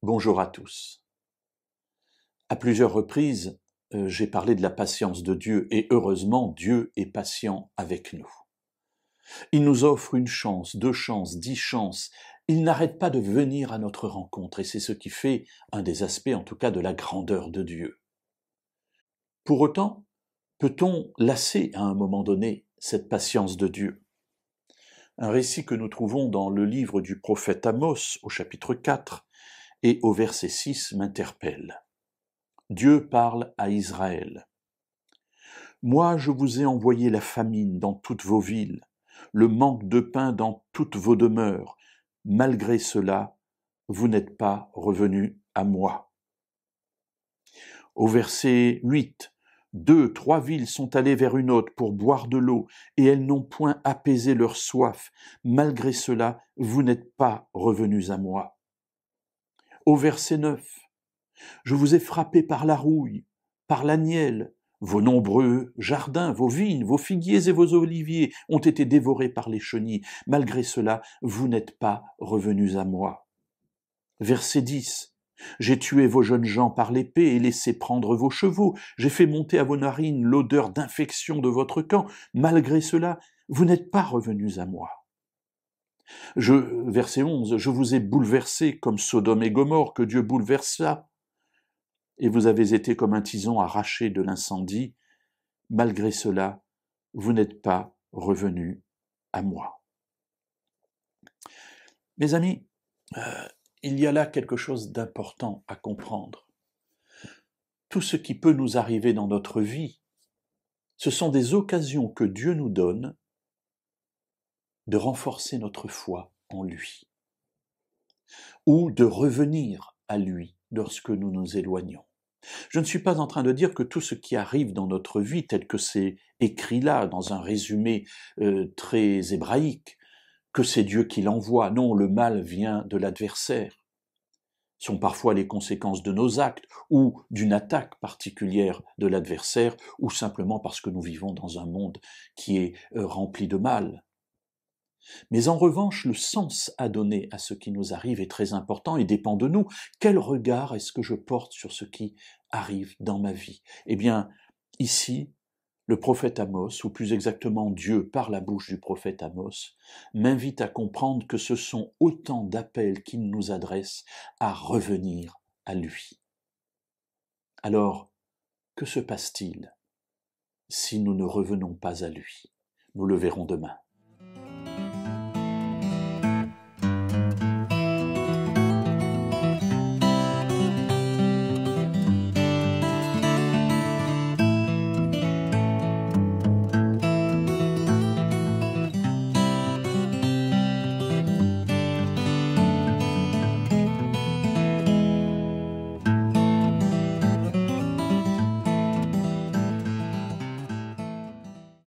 Bonjour à tous. À plusieurs reprises, j'ai parlé de la patience de Dieu et heureusement, Dieu est patient avec nous. Il nous offre une chance, 2 chances, 10 chances. Il n'arrête pas de venir à notre rencontre et c'est ce qui fait un des aspects en tout cas de la grandeur de Dieu. Pour autant, peut-on lasser à un moment donné cette patience de Dieu? Un récit que nous trouvons dans le livre du prophète Amos au chapitre 4 et au verset 6 m'interpelle. Dieu parle à Israël. Moi, je vous ai envoyé la famine dans toutes vos villes, le manque de pain dans toutes vos demeures. Malgré cela, vous n'êtes pas revenus à moi. Au verset 8, 2, 3 villes sont allées vers une autre pour boire de l'eau, et elles n'ont point apaisé leur soif. Malgré cela, vous n'êtes pas revenus à moi. Au verset 9, je vous ai frappé par la rouille, par l'agnelle. Vos nombreux jardins, vos vignes, vos figuiers et vos oliviers ont été dévorés par les chenilles. Malgré cela, vous n'êtes pas revenus à moi. Verset 10. J'ai tué vos jeunes gens par l'épée et laissé prendre vos chevaux. J'ai fait monter à vos narines l'odeur d'infection de votre camp. Malgré cela, vous n'êtes pas revenus à moi. Verset 11. Je vous ai bouleversés comme Sodome et Gomorrhe que Dieu bouleversa. Et vous avez été comme un tison arraché de l'incendie. Malgré cela, vous n'êtes pas revenus à moi. Mes amis, il y a là quelque chose d'important à comprendre. Tout ce qui peut nous arriver dans notre vie, ce sont des occasions que Dieu nous donne de renforcer notre foi en lui, ou de revenir à lui lorsque nous nous éloignons. Je ne suis pas en train de dire que tout ce qui arrive dans notre vie, tel que c'est écrit là, dans un résumé très hébraïque, que c'est Dieu qui l'envoie. Non, le mal vient de l'adversaire. Ce sont parfois les conséquences de nos actes ou d'une attaque particulière de l'adversaire ou simplement parce que nous vivons dans un monde qui est rempli de mal. Mais en revanche, le sens à donner à ce qui nous arrive est très important et dépend de nous. Quel regard est-ce que je porte sur ce qui arrive dans ma vie? Eh bien, ici, le prophète Amos, ou plus exactement Dieu par la bouche du prophète Amos, m'invite à comprendre que ce sont autant d'appels qu'il nous adresse à revenir à lui. Alors, que se passe-t-il si nous ne revenons pas à lui? Nous le verrons demain.